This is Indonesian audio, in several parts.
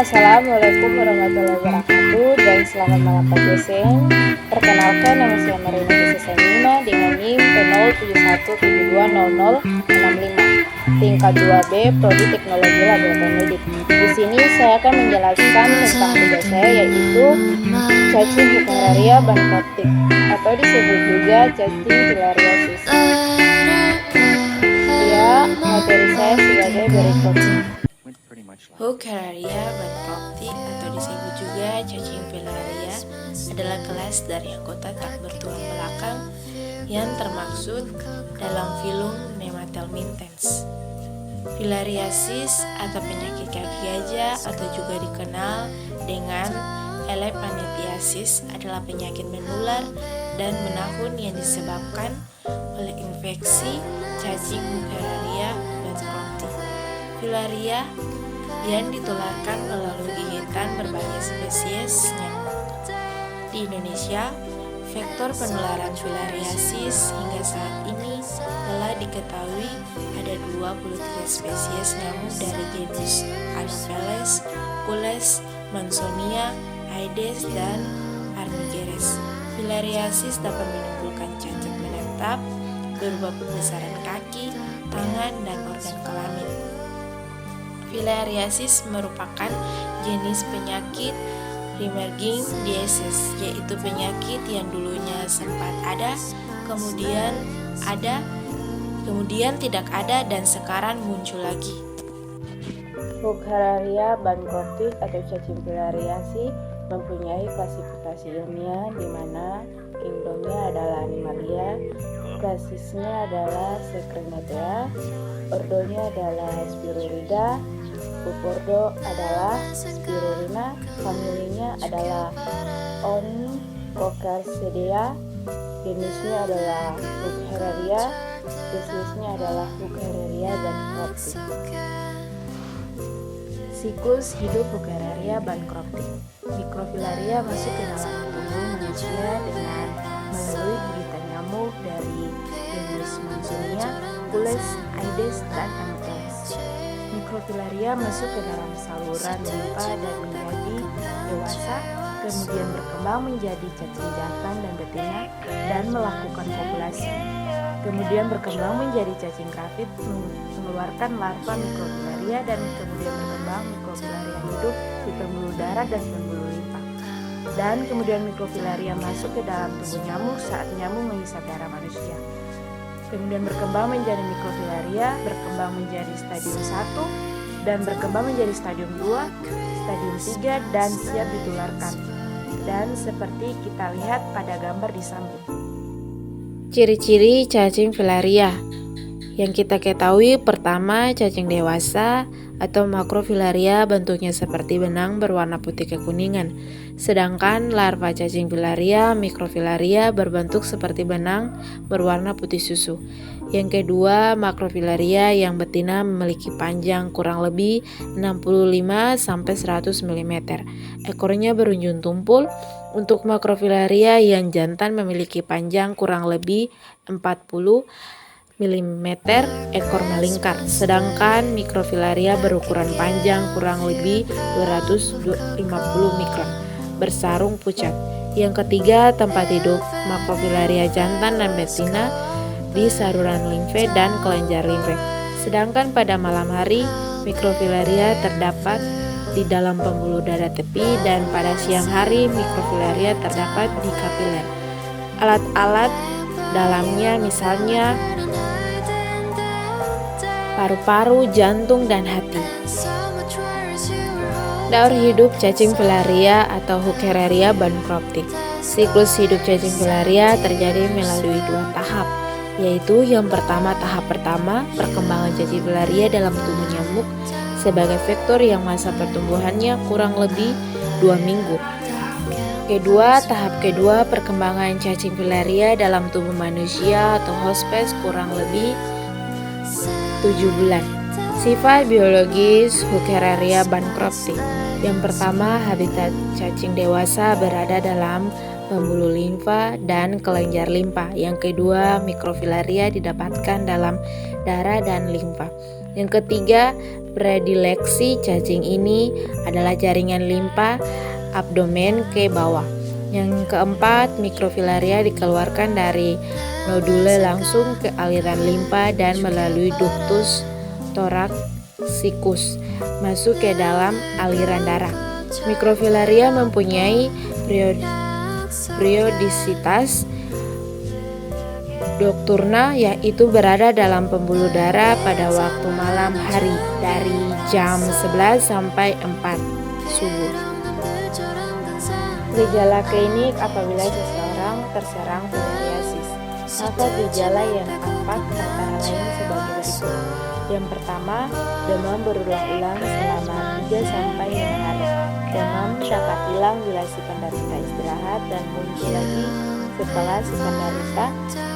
Assalamualaikum warahmatullahi wabarakatuh dan selamat malam Pak Jason. Perkenalkan, nama saya Marina Desesanina dengan NIM P071720065 tingkat 2B Prodi Teknologi Laboratorium Medik. Di sini saya akan menjelaskan tentang tugas saya, yaitu cacing Bucararia bancroftix atau disebut juga cacing filariasis. Ya, materi saya sebagai berikut. Bucararia bancroftix atau disebut juga cacing filaria adalah kelas dari anggota tak bertulang belakang yang termaksud dalam filum Nematelmintes. Filariasis atau penyakit kaki gajah atau juga dikenal dengan elephantiasis adalah penyakit menular dan menahun yang disebabkan oleh infeksi cacing Bucararia bancroftix. Filaria yang ditularkan melalui gigitan berbagai spesies nyamuk. Di Indonesia, vektor penularan filariasis hingga saat ini telah diketahui ada 23 spesies nyamuk dari genus Anopheles, Cules, Mansonia, Aedes, dan Armigerez. Filariasis dapat menimbulkan cacat menetap berupa pembesaran kaki, tangan, dan organ kelamin. Filariasis merupakan jenis penyakit reemerging disease, yaitu penyakit yang dulunya sempat ada, kemudian tidak ada, dan sekarang muncul lagi. Bucararia bancroftix atau cacing filariasis mempunyai klasifikasi ilmiah di mana kingdomnya adalah Animalia, klasisnya adalah Secrenatea, ordonya adalah Spirurida, subordo adalah Spirurina, familinya adalah Onchocercidae, jenisnya adalah Bucararia, spesiesnya adalah Bucararia bancroftix. Siklus hidup Bucararia bancroftix. Mikrofilaria masuk ke dalam tubuh manusia dengan melalui gigitan nyamuk dari genus Mansonia, Cules, Aedes, dan Anopheles. Mikrofilaria masuk ke dalam saluran limfa dan menjadi dewasa, kemudian berkembang menjadi cacing jantan dan betina dan melakukan kopulasi. Kemudian berkembang menjadi cacing grafit, mengeluarkan larva mikrofilaria, dan kemudian berkembang mikrofilaria hidup di pembuluh darah dan pembuluh limfa. Dan kemudian mikrofilaria masuk ke dalam tubuh nyamuk saat nyamuk menghisap darah manusia. Kemudian berkembang menjadi mikrofilaria, berkembang menjadi stadium 1 dan berkembang menjadi stadium 2, stadium 3 dan siap ditularkan. Dan seperti kita lihat pada gambar di samping. Ciri-ciri cacing filaria yang kita ketahui, pertama, cacing dewasa atau makrofilaria bentuknya seperti benang berwarna putih kekuningan. Sedangkan larva cacing filaria, mikrofilaria, berbentuk seperti benang berwarna putih susu. Yang kedua, makrofilaria yang betina memiliki panjang kurang lebih 65-100 mm. Ekornya berujung tumpul. Untuk makrofilaria yang jantan memiliki panjang kurang lebih 40 mm, ekor melingkar. Sedangkan mikrofilaria berukuran panjang kurang lebih 250 mikron, bersarung pucat. Yang ketiga, tempat hidup makrofilaria jantan dan betina di saluran limfe dan kelenjar limfe. Sedangkan pada malam hari, mikrofilaria terdapat di dalam pembuluh darah tepi, dan pada siang hari mikrofilaria terdapat di kapiler. Alat-alat dalamnya misalnya paru-paru, jantung, dan hati. Daur hidup cacing filaria atau Bucararia bancroftix. Siklus hidup cacing filaria terjadi melalui 2 tahap, yaitu yang pertama, tahap pertama, perkembangan cacing filaria dalam tubuh nyamuk sebagai vektor yang masa pertumbuhannya kurang lebih 2 minggu. Kedua, tahap kedua, perkembangan cacing filaria dalam tubuh manusia atau hospes kurang lebih 7 bulan. Sifat biologis Bucararia bancroftix. Yang pertama, habitat cacing dewasa berada dalam pembuluh limfa dan kelenjar limfa. Yang kedua, mikrofilaria didapatkan dalam darah dan limfa. Yang ketiga, Predileksi cacing ini adalah jaringan limpa abdomen ke bawah. Yang keempat, mikrofilaria dikeluarkan dari nodule langsung ke aliran limpa dan melalui ductus thoracikus masuk ke dalam aliran darah. Mikrofilaria mempunyai periodisitas nocturna, yaitu berada dalam pembuluh darah pada waktu malam hari dari jam 11 sampai 4 subuh. Gejala klinik apabila seseorang terserang filariasis. Maka gejala yang tampak antara lain sebagai berikut. Yang pertama, demam berulang-ulang selama 3 sampai 5 hari. Demam dapat hilang bila si penderita istirahat dan muncul lagi setelah si penderita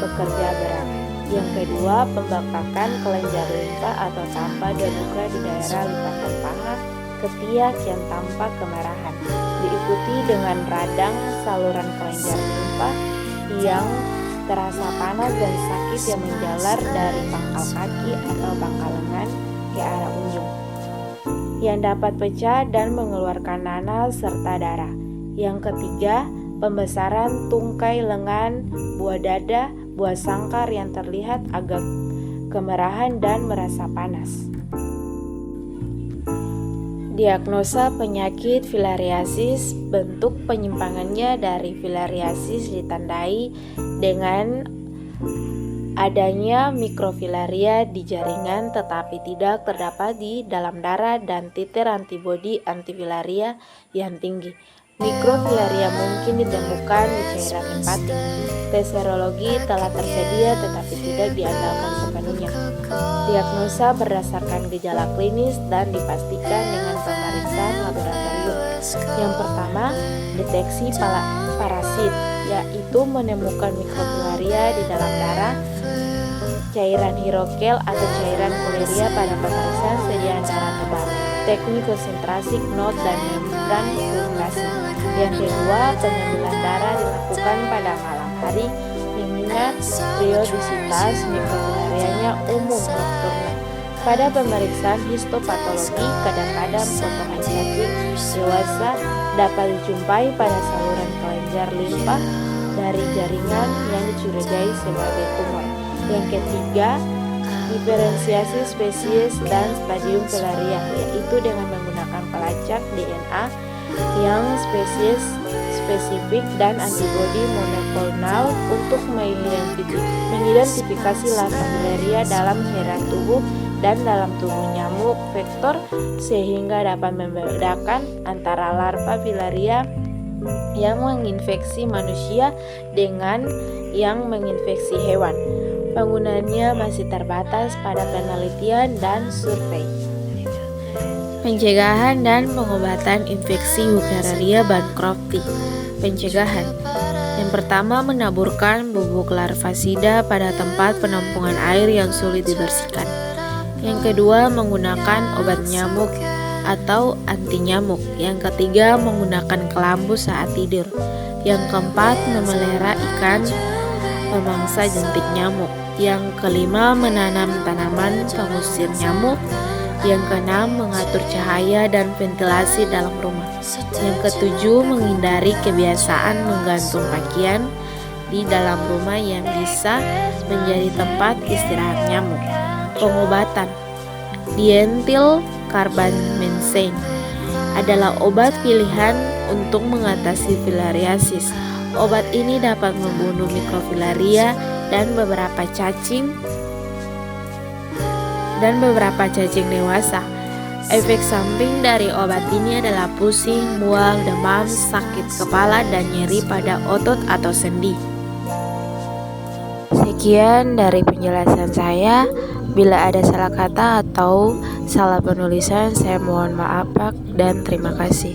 bekerja berat. Yang kedua, pembengkakan kelenjar limpa atau tanpa dan luka di daerah lipatan paha, ketiak yang tampak kemerahan, diikuti dengan radang saluran kelenjar limpa yang terasa panas dan sakit yang menjalar dari pangkal kaki atau pangkal lengan ke arah ujung, yang dapat pecah dan mengeluarkan nanah serta darah. Yang ketiga, pembesaran tungkai lengan, buah dada, buah sangkar yang terlihat agak kemerahan dan merasa panas. Diagnosa penyakit filariasis. Bentuk penyimpangannya dari filariasis ditandai dengan adanya mikrofilaria di jaringan tetapi tidak terdapat di dalam darah dan titer antibodi antifilaria yang tinggi. Mikrofilaria mungkin ditemukan di cairan limpatik. Tes serologi telah tersedia tetapi tidak diandalkan sepenuhnya. Diagnosa berdasarkan gejala klinis dan dipastikan dengan pemeriksaan laboratorium. Yang pertama, deteksi parasit, yaitu menemukan mikrofilaria di dalam darah, cairan hidrokel atau cairan koleria pada pemeriksaan sediaan darah tebal. Teknik konsentrasi knot dan membran filtrasi. Yang kedua, pengambilan darah dilakukan pada malam hari mengingat periodisitas mikrofilarianya umum nocturna. Pada pemeriksaan histopatologi, kadang-kadang potongan cacing dewasa dapat dijumpai pada saluran kelenjar limpa dari jaringan yang dicurigai sebagai tumor. Yang ketiga, diferensiasi spesies dan stadium filaria, yaitu dengan menggunakan pelacak DNA yang spesies spesifik dan antibodi monoklonal untuk mengidentifikasi larva filaria dalam cairan tubuh dan dalam tubuh nyamuk vektor sehingga dapat membedakan antara larva filaria yang menginfeksi manusia dengan yang menginfeksi hewan. Penggunaannya masih terbatas pada penelitian dan survei. Pencegahan dan pengobatan infeksi Wuchereria bancrofti. Pencegahan. Yang pertama, menaburkan bubuk larvasida pada tempat penampungan air yang sulit dibersihkan. Yang kedua, menggunakan obat nyamuk atau anti nyamuk. Yang ketiga, menggunakan kelambu saat tidur. Yang keempat, memelihara ikan pemangsa jentik nyamuk. Yang kelima, menanam tanaman pengusir nyamuk. Yang keenam, mengatur cahaya dan ventilasi dalam rumah. Yang ketujuh, menghindari kebiasaan menggantung pakaian di dalam rumah yang bisa menjadi tempat istirahat nyamuk. Pengobatan. Dientil carbamazepine adalah obat pilihan untuk mengatasi filariasis. Obat ini dapat membunuh mikrofilaria dan beberapa cacing dewasa. Efek samping dari obat ini adalah pusing, mual, demam, sakit kepala, dan nyeri pada otot atau sendi. Sekian dari penjelasan saya. Bila ada salah kata atau salah penulisan, saya mohon maaf dan terima kasih.